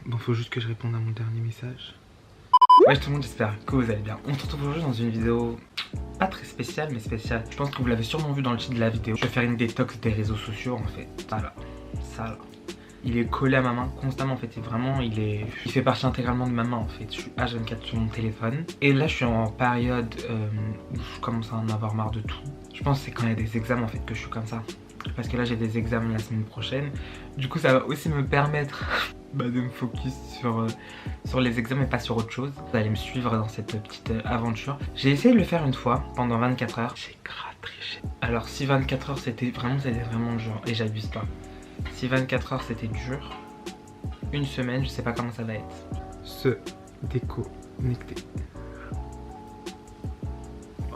Bon, faut juste que je réponde à mon dernier message. Ouais, tout le monde, j'espère que vous allez bien. On se retrouve aujourd'hui dans une vidéo pas très spéciale, mais spéciale. Je pense que vous l'avez sûrement vu dans le titre de la vidéo. Je vais faire une détox des réseaux sociaux en fait. Ça là. Il est collé à ma main constamment en fait. Et vraiment, il fait partie intégralement de ma main en fait. Je suis H24 sur mon téléphone. Et là, je suis en période où je commence à en avoir marre de tout. Je pense que c'est quand il y a des examens en fait que je suis comme ça. Parce que là, j'ai des examens la semaine prochaine. Du coup, ça va aussi me permettre de me focus sur les examens et pas sur autre chose. Vous allez me suivre dans cette petite aventure. J'ai essayé de le faire une fois pendant 24 heures. J'ai grave triché. Alors si 24 heures c'était vraiment dur, et j'abuse pas. Si 24 heures c'était dur, une semaine je sais pas comment ça va être. Se déconnecter.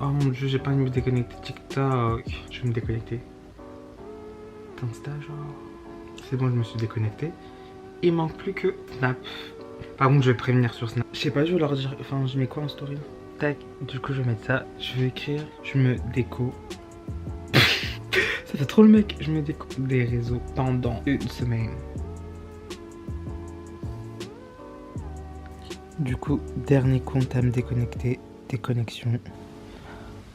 Oh mon dieu, j'ai pas envie de me déconnecter TikTok. Je vais me déconnecter d'Insta genre. C'est bon, je me suis déconnecté. Il manque plus que Snap. Par contre, je vais prévenir sur Snap. Je sais pas, je vais leur dire. Enfin, je mets quoi en story? Tac, du coup, je vais mettre ça. Je vais écrire. Je me déco. Ça fait trop le mec. Je me déco des réseaux pendant une semaine. Du coup, dernier compte à me déconnecter. Déconnexion.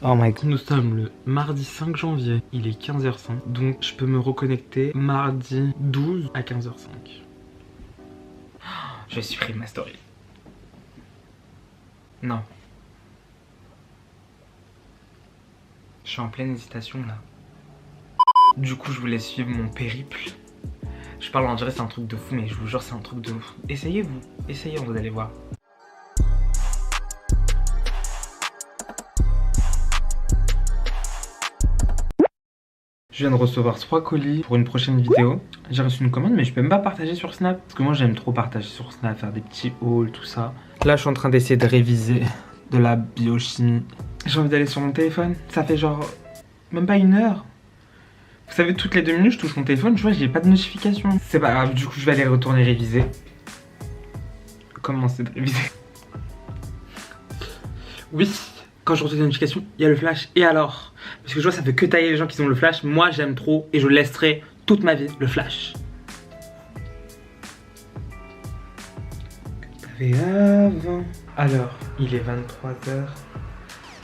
Oh my god. Nous sommes le mardi 5 janvier. Il est 15h05. Donc, je peux me reconnecter mardi 12 à 15h05. Je vais supprimer ma story. Non. Je suis en pleine hésitation là. Du coup, je voulais suivre mon périple. Je parle en direct, c'est un truc de fou, mais je vous jure, c'est un truc de fou. Essayez-vous. Essayez, vous allez voir. Je viens de recevoir 3 colis pour une prochaine vidéo. J'ai reçu une commande mais je peux même pas partager sur Snap. Parce que moi j'aime trop partager sur Snap, faire des petits hauls, tout ça. Là je suis en train d'essayer de réviser de la biochimie. J'ai envie d'aller sur mon téléphone. Ça fait genre même pas une heure. Vous savez, toutes les 2 minutes je touche mon téléphone, je vois j'ai pas de notification. C'est pas grave, du coup je vais aller retourner réviser. Commencer de réviser. Oui, quand je reçois des notifications, il y a le flash. Et alors? Parce que je vois ça fait que tailler les gens qui ont le flash. Moi j'aime trop et je laisserai toute ma vie le flash. T'avais avant. Alors, il est 23h.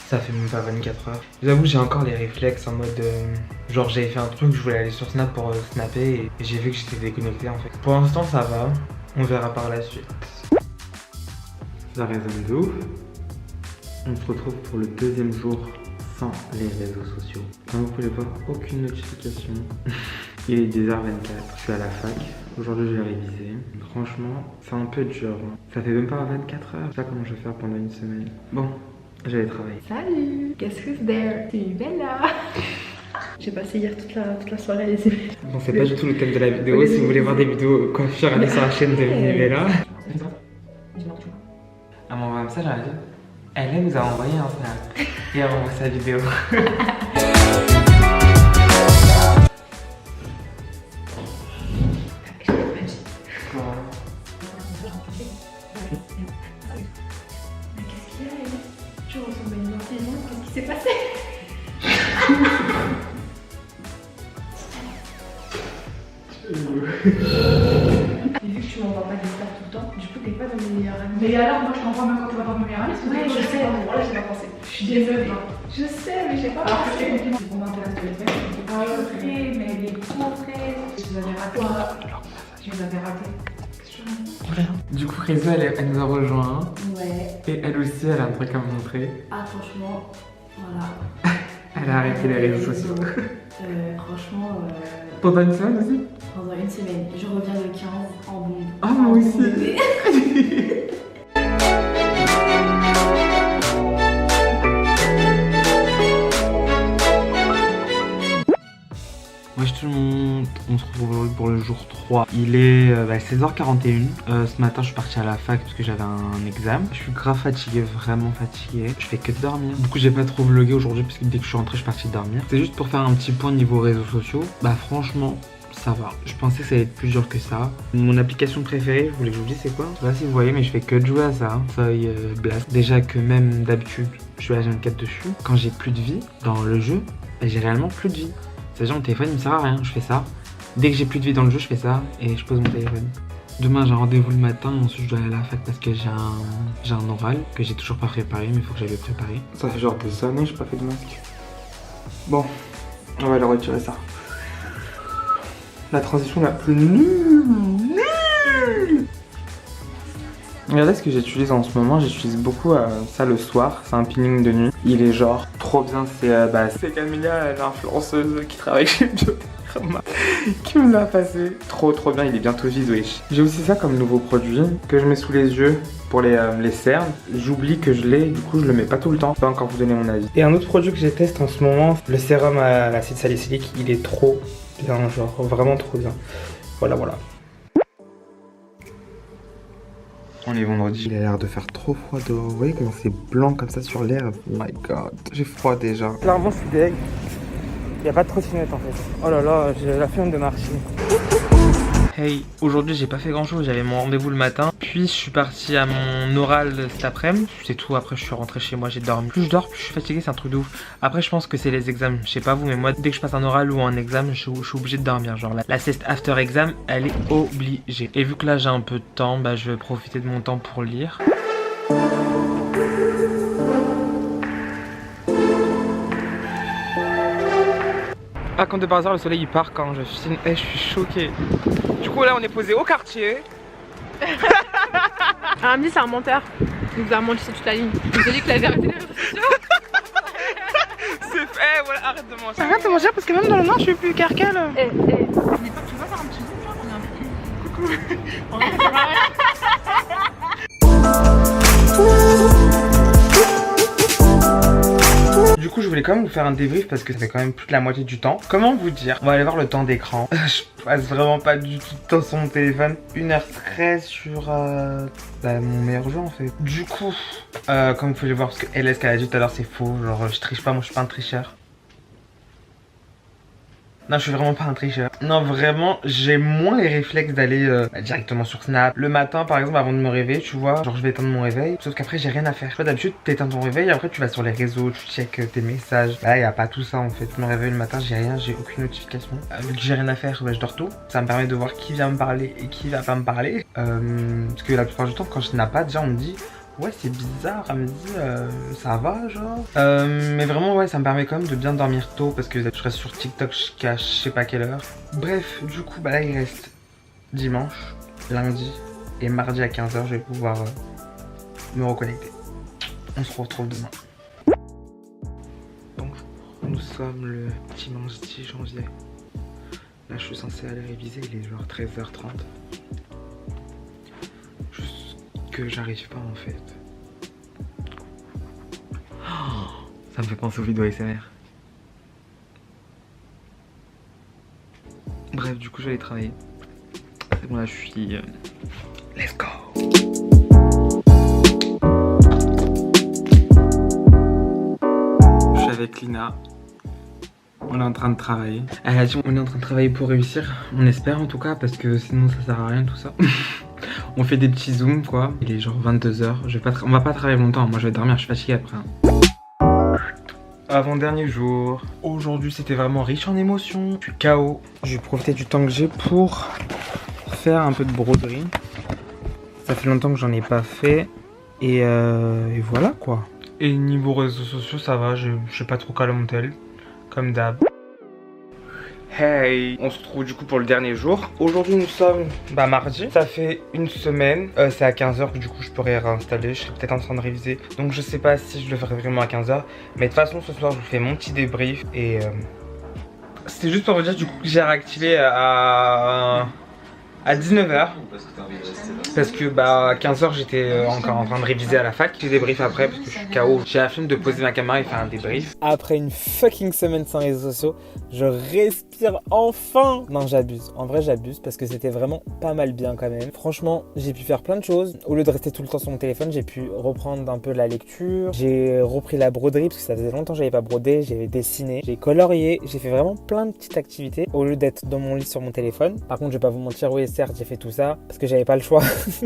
Ça fait même pas 24 heures. J'avoue j'ai encore les réflexes en mode genre j'avais fait un truc, je voulais aller sur Snap pour snapper et j'ai vu que j'étais déconnecté en fait. Pour l'instant ça va, on verra par la suite. Ça résonne de ouf. On se retrouve pour le 2e jour sans les réseaux sociaux. Comme vous pouvez voir, aucune notification. Il est 10h24, je suis à la fac. Aujourd'hui je vais réviser. Franchement, c'est un peu dur. Ça fait même pas 24 heures. Je sais pas comment je vais faire pendant une semaine. Bon, j'allais travailler. Salut, guess who's there? C'est Bella. J'ai passé hier toute la soirée à les aimer. Bon, c'est pas du tout le thème de la vidéo. Si vous voulez voir des vidéos coiffure, allez sur la chaîne de Bella. Elle m'envoie un message, elle a dit elle nous a envoyé un snap et elle envoie sa vidéo. Tu ressembles à une intelligente, qu'est-ce qui s'est passé? Vu que tu m'envoies pas des stars tout le temps, du coup t'es pas dans mes meilleurs amis. Mais alors, moi je t'envoie même quand tu vas dans mes meilleurs amis. Ouais, je sais, voilà, j'ai pas pensé. Je suis désolée. Je sais, mais j'ai pas Alors que pensé. tes compliments, c'est qu'on m'intéresse de les faire. Ah, ok, mais elle est trop fraîche. Je les avais ratés. Je les avais ratés. Du coup, Réseau, elle nous a rejoint. Ouais. Et elle aussi, elle a un truc à me montrer. Ah, franchement, voilà. Elle a arrêté les réseaux sociaux. Franchement, Pendant une semaine aussi? pendant une semaine, je reviens le 15 en bombe. Ah, moi aussi. Wesh tout le monde, on se retrouve aujourd'hui pour le jour 3. Il est 16h41. Ce matin je suis parti à la fac parce que j'avais un examen. Je suis grave fatigué, vraiment fatigué. Je fais que dormir. Du coup j'ai pas trop vlogué aujourd'hui parce que dès que je suis rentré je suis parti dormir. C'est juste pour faire un petit point niveau réseaux sociaux. Bah franchement ça va. Je pensais que ça allait être plus dur que ça. Mon application préférée, je voulais que je vous dise c'est quoi? Je sais pas si vous voyez mais je fais que de jouer à ça. Feuille Blast. Déjà que même d'habitude je suis à H24 dessus. Quand j'ai plus de vie dans le jeu, j'ai réellement plus de vie. C'est-à-dire mon téléphone il me sert à rien, je fais ça. Dès que j'ai plus de vie dans le jeu, je fais ça et je pose mon téléphone. Demain j'ai un rendez-vous le matin et ensuite je dois aller à la fac parce que j'ai un oral que j'ai toujours pas préparé mais il faut que j'aille le préparer. Ça fait genre des années que j'ai pas fait de masque. Bon, on va aller retirer ça. La transition la plus nulle. Regardez ce que j'utilise en ce moment, j'utilise beaucoup ça le soir, c'est un peeling de nuit. Il est genre trop bien, c'est Camilla, l'influenceuse qui travaille chez Bioderma, qui me l'a passé. Trop bien, il est bientôt vide, wesh. J'ai aussi ça comme nouveau produit que je mets sous les yeux pour les cernes. J'oublie que je l'ai, du coup je le mets pas tout le temps, je peux encore vous donner mon avis. Et un autre produit que j'ai testé en ce moment, le sérum à l'acide salicylique, il est trop bien, genre vraiment trop bien. Voilà. On est vendredi. Il a l'air de faire trop froid dehors. Vous voyez comment c'est blanc comme ça sur l'air? Oh my god, j'ai froid déjà. Clairement, je suis deg. Il n'y a pas de trottinette en fait. Oh là là, j'ai la flemme de marcher. Hey, aujourd'hui j'ai pas fait grand chose, j'avais mon rendez-vous le matin. Puis je suis parti à mon oral cet après-midi. C'est tout, après je suis rentré chez moi, j'ai dormi. Plus je dors, plus je suis fatigué, c'est un truc de ouf. Après je pense que c'est les examens, je sais pas vous, mais moi dès que je passe un oral ou un examen, je suis obligé de dormir. Genre la sieste after exam, elle est obligée. Et vu que là j'ai un peu de temps, bah je vais profiter de mon temps pour lire. Ah, comme de par hasard, le soleil il part quand je filme. Eh, je suis choquée. Du coup, là, on est posé au quartier. Ramdi, c'est un menteur. Il nous a menti sur toute la ligne. Il nous a dit que la vérité des réseaux sociaux. C'est fait, voilà, arrête de mentir. Arrête de mentir parce que même dans le noir, je suis plus carcale. Tu vas faire un petit zoom là? On est un petit. Coucou. Du coup, je voulais quand même vous faire un débrief parce que ça fait quand même plus de la moitié du temps. Comment vous dire? On va aller voir le temps d'écran. Je passe vraiment pas du tout de temps sur mon téléphone. 1h13 sur mon meilleur jeu en fait. Du coup, comme vous pouvez le voir, parce que LS qu'elle a dit tout à l'heure, c'est faux. Genre, je triche pas, moi je suis pas un tricheur. Non, je suis vraiment pas un tricheur. Non, vraiment, j'ai moins les réflexes d'aller directement sur Snap. Le matin, par exemple, avant de me réveiller, tu vois, genre je vais éteindre mon réveil. Sauf qu'après, j'ai rien à faire. D'habitude, t'éteins ton réveil, après tu vas sur les réseaux, tu check tes messages. Là, y a pas tout ça en fait. Je me réveille le matin, j'ai rien, j'ai aucune notification. Vu que j'ai rien à faire, bah, je dors tôt. Ça me permet de voir qui vient me parler et qui va pas me parler. Parce que la plupart du temps, quand je n'ai pas, déjà on me dit. Ouais, c'est bizarre, elle me dit ça va genre. Mais vraiment ouais, ça me permet quand même de bien dormir tôt parce que je reste sur TikTok jusqu'à je sais pas quelle heure. Bref, du coup bah là il reste dimanche, lundi et mardi à 15 h, je vais pouvoir me reconnecter. On se retrouve demain. Bonjour, nous sommes le dimanche 10 janvier. Là je suis censé aller réviser, il est genre 13h30. Que j'arrive pas en fait. Oh, ça me fait penser aux vidéos ASMR. Bref, du coup j'allais travailler. C'est bon là je suis... Let's go. Je suis avec Lina. On est en train de travailler. Elle a dit on est en train de travailler pour réussir. On espère en tout cas parce que sinon ça sert à rien tout ça. On fait des petits zooms quoi. Il est genre 22 h. On va pas travailler longtemps. Moi je vais dormir, je suis fatigué après. Avant-dernier jour. Aujourd'hui c'était vraiment riche en émotions. Je suis KO. Je vais profiter du temps que j'ai pour faire un peu de broderie. Ça fait longtemps que j'en ai pas fait. Et voilà quoi. Et niveau réseaux sociaux ça va. Je sais pas trop calé mon tel. Comme d'hab. Hey, on se retrouve du coup pour le dernier jour. Aujourd'hui nous sommes mardi. Ça fait une semaine, c'est à 15 h que du coup je pourrais réinstaller. Je serai peut-être en train de réviser. Donc je sais pas si je le ferai vraiment à 15 h. Mais de toute façon ce soir je vous fais mon petit débrief. Et c'était juste pour vous dire du coup que j'ai réactivé à 19 h. Parce que à 15 h j'étais encore en train de réviser à la fac. J'ai débrief après parce que je suis KO. J'ai la flemme de poser ma caméra et faire un débrief. Après une fucking semaine sans réseaux sociaux, je respire enfin. Non j'abuse, en vrai j'abuse parce que c'était vraiment pas mal bien quand même. Franchement j'ai pu faire plein de choses. Au lieu de rester tout le temps sur mon téléphone, j'ai pu reprendre un peu la lecture. J'ai repris la broderie parce que ça faisait longtemps que j'avais pas brodé. J'ai dessiné, j'ai colorié, j'ai fait vraiment plein de petites activités au lieu d'être dans mon lit sur mon téléphone. Par contre je vais pas vous mentir, oui certes j'ai fait tout ça parce que j'avais pas le choix.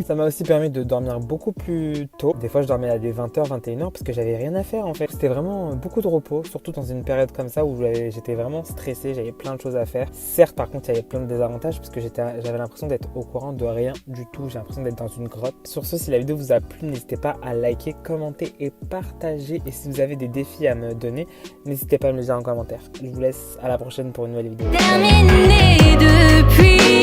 Ça m'a aussi permis de dormir beaucoup plus tôt. Des fois je dormais à des 20h, 21h parce que j'avais rien à faire en fait. C'était vraiment beaucoup de repos, surtout dans une période comme ça où j'étais vraiment stressé, j'avais plein de choses à faire. Certes par contre il y avait plein de désavantages parce que j'avais l'impression d'être au courant de rien du tout. J'ai l'impression d'être dans une grotte. Sur ce, si la vidéo vous a plu, n'hésitez pas à liker, commenter et partager. Et si vous avez des défis à me donner, n'hésitez pas à me le dire en commentaire. Je vous laisse à la prochaine pour une nouvelle vidéo. Terminé depuis